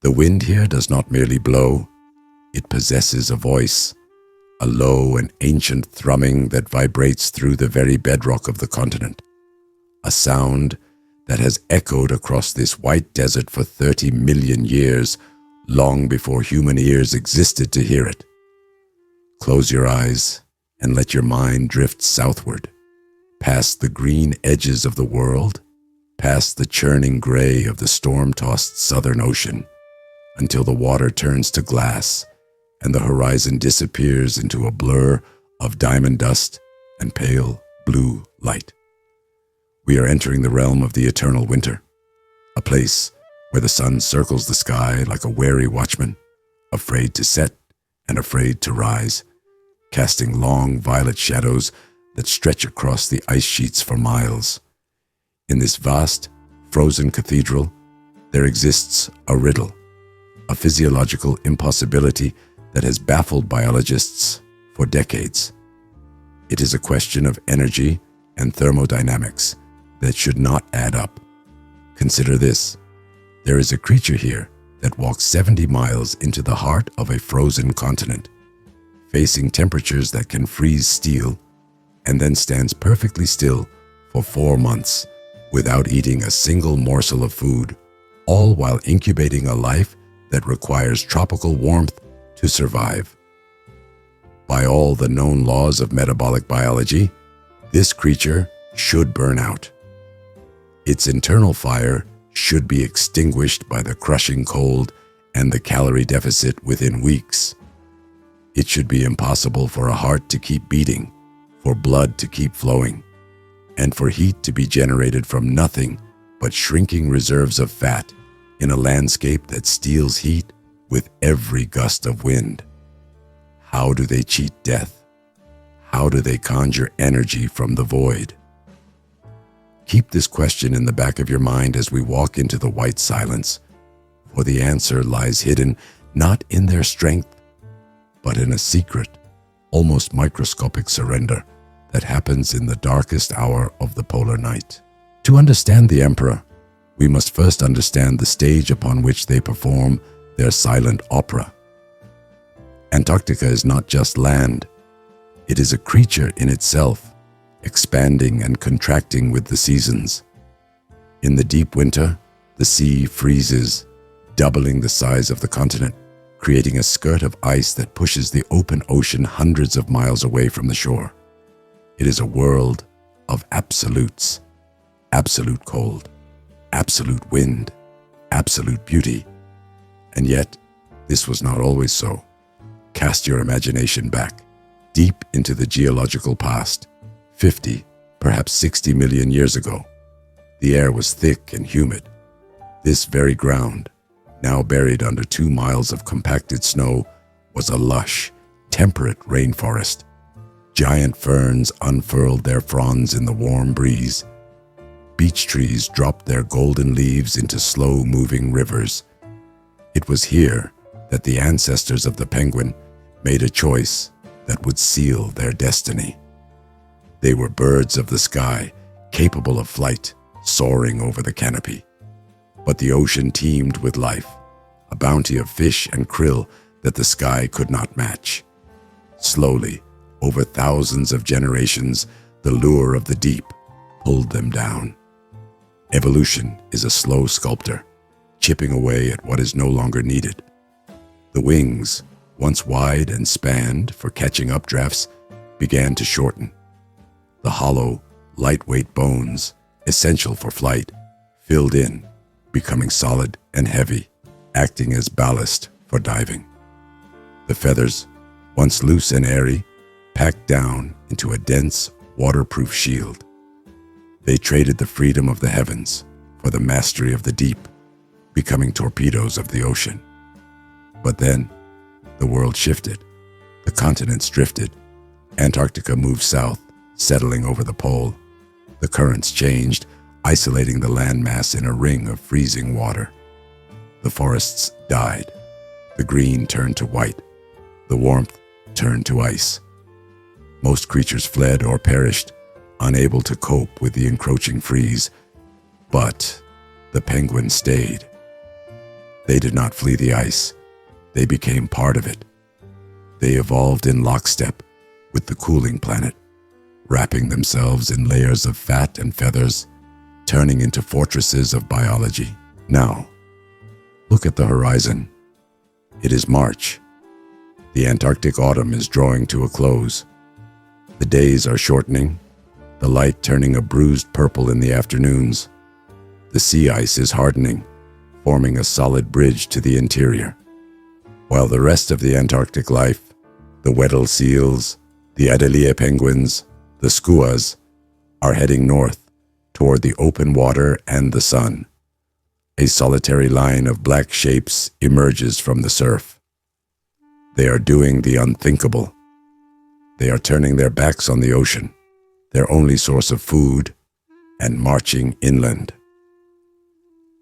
The wind here does not merely blow, it possesses a voice, a low and ancient thrumming that vibrates through the very bedrock of the continent, a sound that has echoed across this white desert for 30 million years, long before human ears existed to hear it. Close your eyes and let your mind drift southward, past the green edges of the world, past the churning gray of the storm-tossed Southern Ocean, until the water turns to glass and the horizon disappears into a blur of diamond dust and pale blue light. We are entering the realm of the eternal winter, a place where the sun circles the sky like a wary watchman, afraid to set and afraid to rise, casting long violet shadows that stretch across the ice sheets for miles. In this vast, frozen cathedral, there exists a riddle, a physiological impossibility that has baffled biologists for decades. It is a question of energy and thermodynamics that should not add up. Consider this. There is a creature here that walks 70 miles into the heart of a frozen continent, facing temperatures that can freeze steel, and then stands perfectly still for 4 months without eating a single morsel of food, all while incubating a life that requires tropical warmth to survive. By all the known laws of metabolic biology, this creature should burn out. Its internal fire should be extinguished by the crushing cold and the calorie deficit within weeks. It should be impossible for a heart to keep beating, for blood to keep flowing, and for heat to be generated from nothing but shrinking reserves of fat in a landscape that steals heat with every gust of wind. How do they cheat death? How do they conjure energy from the void? Keep this question in the back of your mind as we walk into the white silence, for the answer lies hidden not in their strength, but in a secret, almost microscopic surrender that happens in the darkest hour of the polar night. To understand the Emperor, we must first understand the stage upon which they perform their silent opera. Antarctica is not just land. It is a creature in itself, expanding and contracting with the seasons. In the deep winter, the sea freezes, doubling the size of the continent, creating a skirt of ice that pushes the open ocean hundreds of miles away from the shore. It is a world of absolutes, absolute cold, absolute wind, absolute beauty. And yet, this was not always so. Cast your imagination back, deep into the geological past, 50, perhaps 60 million years ago. The air was thick and humid. This very ground, now buried under 2 miles of compacted snow, was a lush, temperate rainforest. Giant ferns unfurled their fronds in the warm breeze. Beech trees dropped their golden leaves into slow-moving rivers. It was here that the ancestors of the penguin made a choice that would seal their destiny. They were birds of the sky, capable of flight, soaring over the canopy. But the ocean teemed with life, a bounty of fish and krill that the sky could not match. Slowly, over thousands of generations, the lure of the deep pulled them down. Evolution is a slow sculptor, chipping away at what is no longer needed. The wings, once wide and spanned for catching updrafts, began to shorten. The hollow, lightweight bones, essential for flight, filled in, becoming solid and heavy, acting as ballast for diving. The feathers, once loose and airy, packed down into a dense, waterproof shield. They traded the freedom of the heavens for the mastery of the deep, becoming torpedoes of the ocean. But then, the world shifted. The continents drifted. Antarctica moved south, settling over the pole. The currents changed, isolating the landmass in a ring of freezing water. The forests died. The green turned to white. The warmth turned to ice. Most creatures fled or perished, unable to cope with the encroaching freeze. But the penguin stayed. They did not flee the ice. They became part of it. They evolved in lockstep with the cooling planet, wrapping themselves in layers of fat and feathers, turning into fortresses of biology. Now, look at the horizon. It is March. The Antarctic autumn is drawing to a close. The days are shortening, the light turning a bruised purple in the afternoons. The sea ice is hardening, forming a solid bridge to the interior. While the rest of the Antarctic life, the Weddell seals, the Adelie penguins, the skuas, are heading north toward the open water and the sun. A solitary line of black shapes emerges from the surf. They are doing the unthinkable. They are turning their backs on the ocean, their only source of food, and marching inland.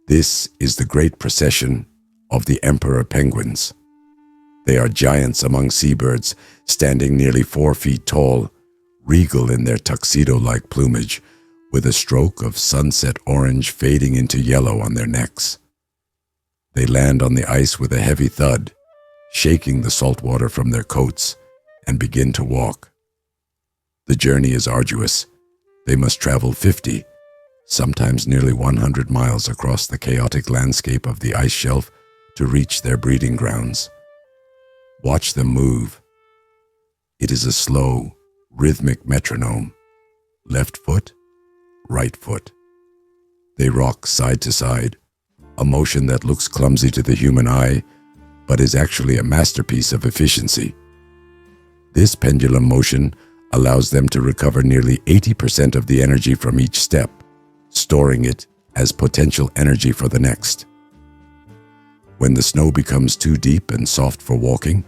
This is the great procession of the emperor penguins. They are giants among seabirds, standing nearly 4 feet tall, regal in their tuxedo-like plumage, with a stroke of sunset orange fading into yellow on their necks. They land on the ice with a heavy thud, shaking the salt water from their coats, and begin to walk. The journey is arduous. They must travel 50, sometimes nearly 100 miles across the chaotic landscape of the ice shelf to reach their breeding grounds. Watch them move. It is a slow, rhythmic metronome. Left foot, right foot. They rock side to side, a motion that looks clumsy to the human eye, but is actually a masterpiece of efficiency. This pendulum motion allows them to recover nearly 80% of the energy from each step, storing it as potential energy for the next. When the snow becomes too deep and soft for walking,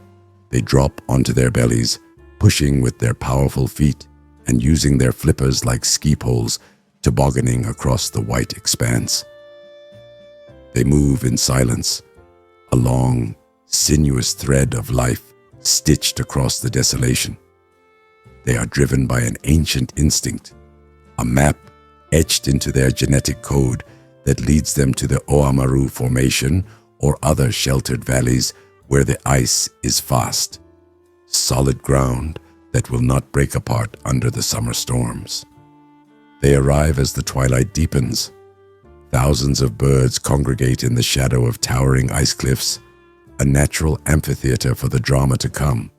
they drop onto their bellies, pushing with their powerful feet and using their flippers like ski poles, tobogganing across the white expanse. They move in silence, a long, sinuous thread of life stitched across the desolation. They are driven by an ancient instinct, a map etched into their genetic code that leads them to the Oamaru Formation or other sheltered valleys where the ice is fast, solid ground that will not break apart under the summer storms. They arrive as the twilight deepens. Thousands of birds congregate in the shadow of towering ice cliffs, a natural amphitheater for the drama to come.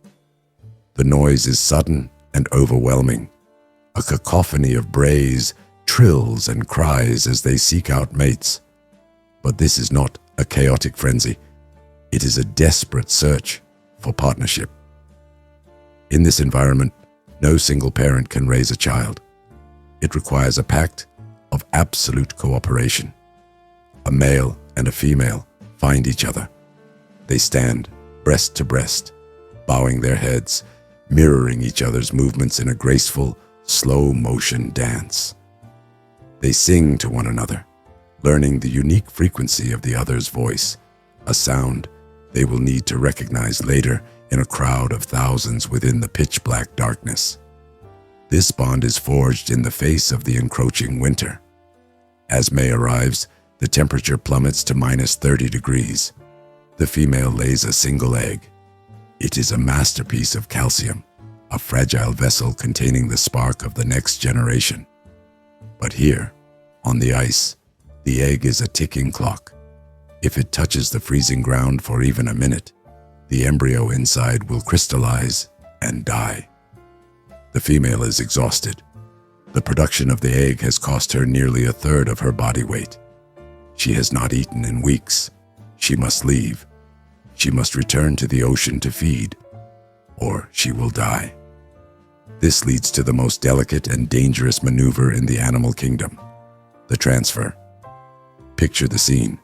The noise is sudden and overwhelming, a cacophony of brays, trills, and cries as they seek out mates. But this is not a chaotic frenzy. It is a desperate search for partnership. In this environment, no single parent can raise a child. It requires a pact of absolute cooperation. A male and a female find each other. They stand breast to breast, bowing their heads, mirroring each other's movements in a graceful, slow-motion dance. They sing to one another, learning the unique frequency of the other's voice, a sound they will need to recognize later in a crowd of thousands within the pitch-black darkness. This bond is forged in the face of the encroaching winter. As May arrives, the temperature plummets to -30 degrees. The female lays a single egg. It is a masterpiece of calcium, a fragile vessel containing the spark of the next generation. But here, on the ice, the egg is a ticking clock. If it touches the freezing ground for even a minute, the embryo inside will crystallize and die. The female is exhausted. The production of the egg has cost her nearly a third of her body weight. She has not eaten in weeks. She must leave. She must return to the ocean to feed, or she will die. This leads to the most delicate and dangerous maneuver in the animal kingdom, the transfer. Picture the scene.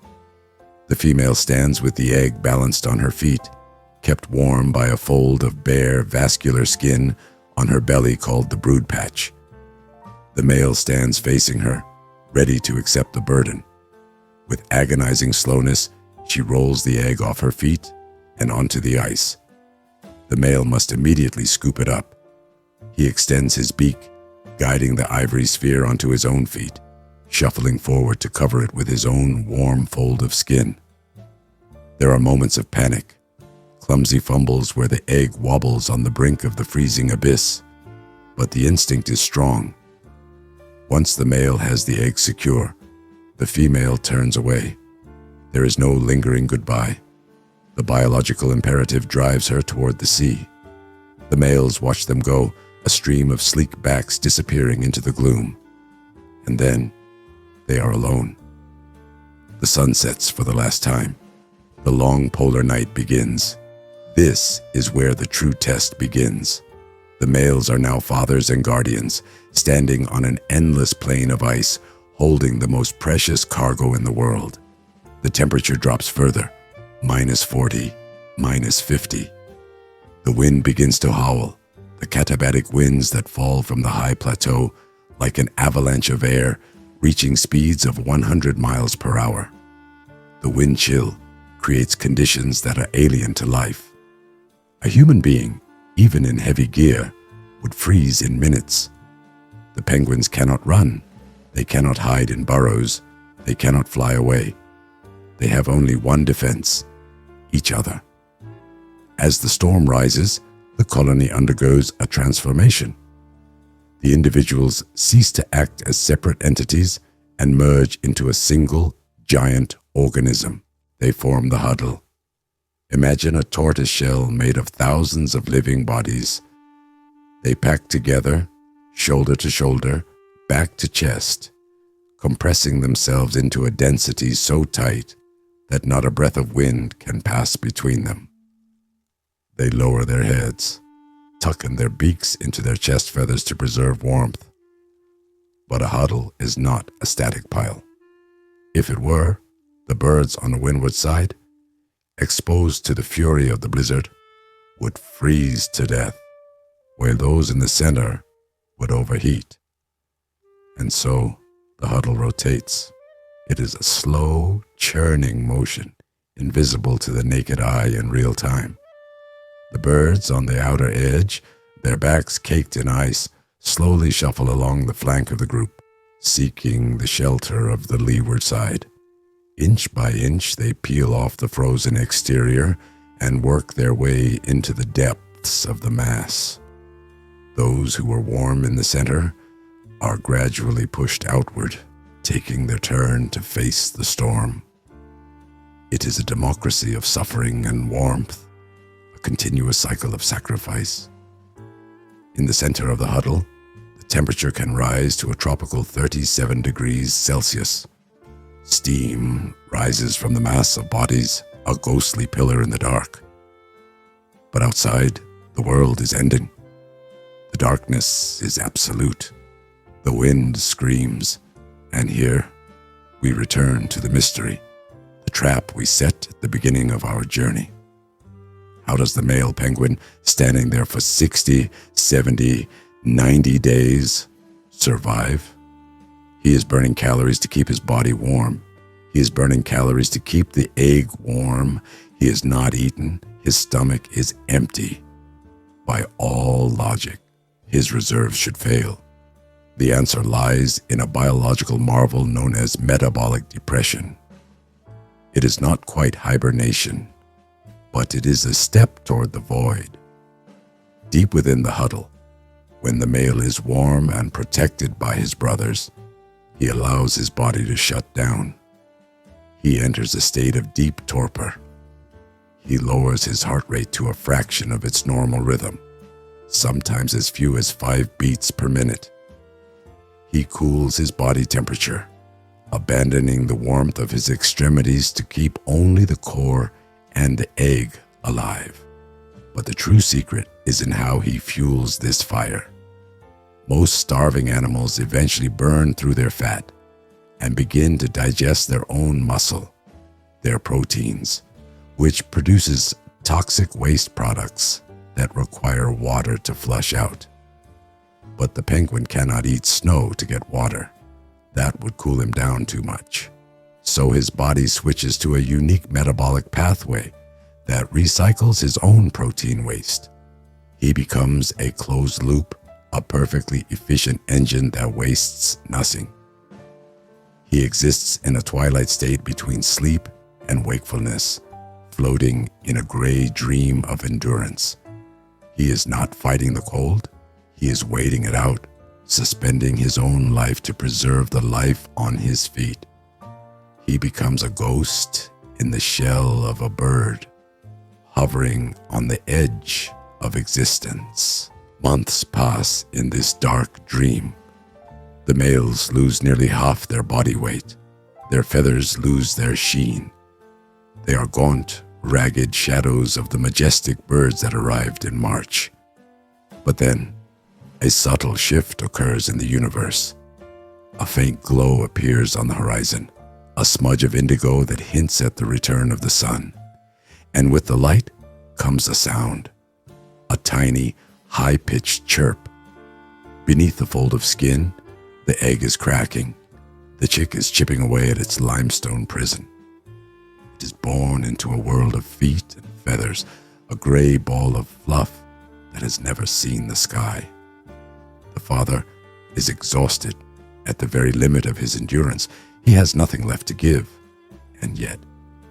The female stands with the egg balanced on her feet, kept warm by a fold of bare, vascular skin on her belly called the brood patch. The male stands facing her, ready to accept the burden. With agonizing slowness, she rolls the egg off her feet and onto the ice. The male must immediately scoop it up. He extends his beak, guiding the ivory sphere onto his own feet, shuffling forward to cover it with his own warm fold of skin. There are moments of panic, clumsy fumbles where the egg wobbles on the brink of the freezing abyss, but the instinct is strong. Once the male has the egg secure, the female turns away. There is no lingering goodbye. The biological imperative drives her toward the sea. The males watch them go, a stream of sleek backs disappearing into the gloom. And then they are alone. The sun sets for the last time. The long polar night begins. This is where the true test begins. The males are now fathers and guardians, standing on an endless plain of ice, holding the most precious cargo in the world. The temperature drops further, -40, -50. The wind begins to howl, the katabatic winds that fall from the high plateau like an avalanche of air, reaching speeds of 100 miles per hour. The wind chill creates conditions that are alien to life. A human being, even in heavy gear, would freeze in minutes. The penguins cannot run, they cannot hide in burrows, they cannot fly away. They have only one defense: each other. As the storm rises, the colony undergoes a transformation. The individuals cease to act as separate entities and merge into a single, giant organism. They form the Huddle. Imagine a tortoise shell made of thousands of living bodies. They pack together, shoulder to shoulder, back to chest, compressing themselves into a density so tight that not a breath of wind can pass between them. They lower their heads, tucking their beaks into their chest feathers to preserve warmth. But a huddle is not a static pile. If it were, the birds on the windward side, exposed to the fury of the blizzard, would freeze to death, while those in the center would overheat. And so the huddle rotates. It is a slow, churning motion, invisible to the naked eye in real time. The birds on the outer edge, their backs caked in ice, slowly shuffle along the flank of the group, seeking the shelter of the leeward side. Inch by inch, they peel off the frozen exterior and work their way into the depths of the mass. Those who were warm in the center are gradually pushed outward, taking their turn to face the storm. It is a democracy of suffering and warmth, a continuous cycle of sacrifice. In the center of the huddle, the temperature can rise to a tropical 37 degrees Celsius. Steam rises from the mass of bodies, a ghostly pillar in the dark. But outside, the world is ending. The darkness is absolute. The wind screams, and here we return to the mystery, the trap we set at the beginning of our journey. How does the male penguin, standing there for 60, 70, 90 days, survive? He is burning calories to keep his body warm. He is burning calories to keep the egg warm. He is not eaten. His stomach is empty. By all logic, his reserves should fail. The answer lies in a biological marvel known as metabolic depression. It is not quite hibernation, but it is a step toward the void. Deep within the huddle, when the male is warm and protected by his brothers, he allows his body to shut down. He enters a state of deep torpor. He lowers his heart rate to a fraction of its normal rhythm, sometimes as few as 5 beats per minute. He cools his body temperature, abandoning the warmth of his extremities to keep only the core and the egg alive. But the true secret is in how he fuels this fire. Most starving animals eventually burn through their fat and begin to digest their own muscle, their proteins, which produces toxic waste products that require water to flush out. But the penguin cannot eat snow to get water. That would cool him down too much. So his body switches to a unique metabolic pathway that recycles his own protein waste. He becomes a closed loop, a perfectly efficient engine that wastes nothing. He exists in a twilight state between sleep and wakefulness, floating in a gray dream of endurance. He is not fighting the cold, he is waiting it out, suspending his own life to preserve the life on his feet. He becomes a ghost in the shell of a bird, hovering on the edge of existence. Months pass in this dark dream. The males lose nearly half their body weight. Their feathers lose their sheen. They are gaunt, ragged shadows of the majestic birds that arrived in March. But then, a subtle shift occurs in the universe. A faint glow appears on the horizon, a smudge of indigo that hints at the return of the sun. And with the light comes a sound, a tiny, high-pitched chirp. Beneath the fold of skin, the egg is cracking. The chick is chipping away at its limestone prison. It is born into a world of feet and feathers, a gray ball of fluff that has never seen the sky. The father is exhausted at the very limit of his endurance. He has nothing left to give, and yet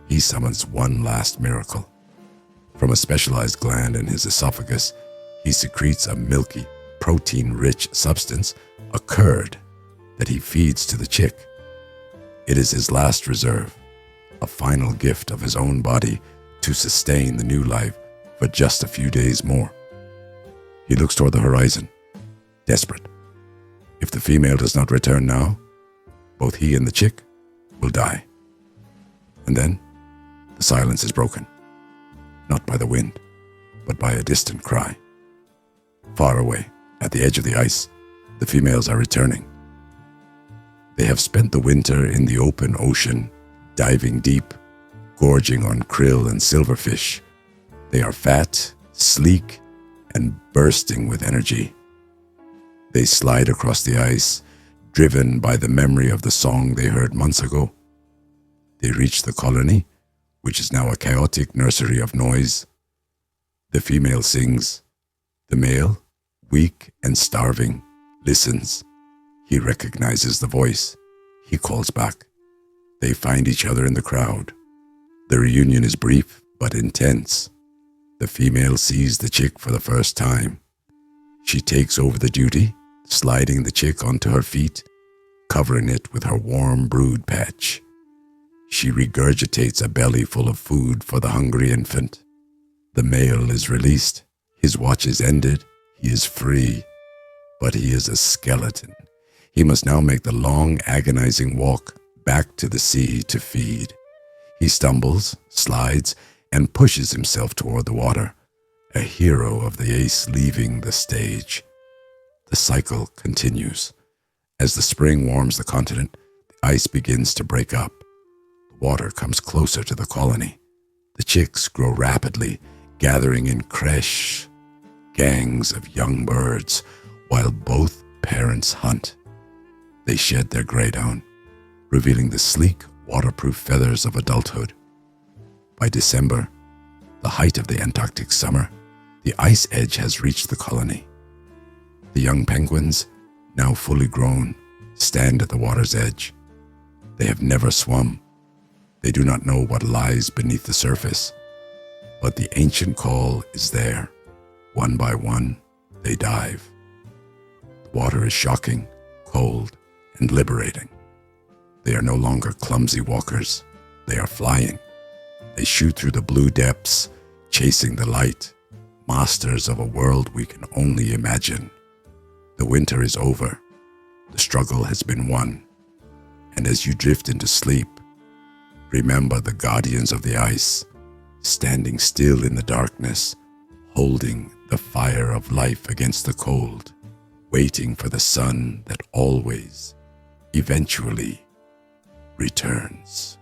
he summons one last miracle. From a specialized gland in his esophagus, he secretes a milky, protein-rich substance, a curd, that he feeds to the chick. It is his last reserve, a final gift of his own body to sustain the new life for just a few days more. He looks toward the horizon, desperate. If the female does not return now, both he and the chick will die. And then the silence is broken, not by the wind, but by a distant cry. Far away, at the edge of the ice, the females are returning. They have spent the winter in the open ocean, diving deep, gorging on krill and silverfish. They are fat, sleek, and bursting with energy. They slide across the ice, driven by the memory of the song they heard months ago. They reach the colony, which is now a chaotic nursery of noise. The female sings. The male, weak and starving, listens. He recognizes the voice. He calls back. They find each other in the crowd. The reunion is brief but intense. The female sees the chick for the first time. She takes over the duty, sliding the chick onto her feet, covering it with her warm brood patch. She regurgitates a belly full of food for the hungry infant. The male is released. His watch is ended. He is free. But he is a skeleton. He must now make the long, agonizing walk back to the sea to feed. He stumbles, slides, and pushes himself toward the water, a hero of the ace leaving the stage. The cycle continues. As the spring warms the continent, the ice begins to break up. The water comes closer to the colony. The chicks grow rapidly, gathering in creche, gangs of young birds, while both parents hunt. They shed their gray down, revealing the sleek, waterproof feathers of adulthood. By December, the height of the Antarctic summer, the ice edge has reached the colony. The young penguins, now fully grown, stand at the water's edge. They have never swum. They do not know what lies beneath the surface. But the ancient call is there. One by one, they dive. The water is shocking, cold, and liberating. They are no longer clumsy walkers. They are flying. They shoot through the blue depths, chasing the light, masters of a world we can only imagine. The winter is over. The struggle has been won. And as you drift into sleep, remember the guardians of the ice, standing still in the darkness, holding the fire of life against the cold, waiting for the sun that always, eventually, returns.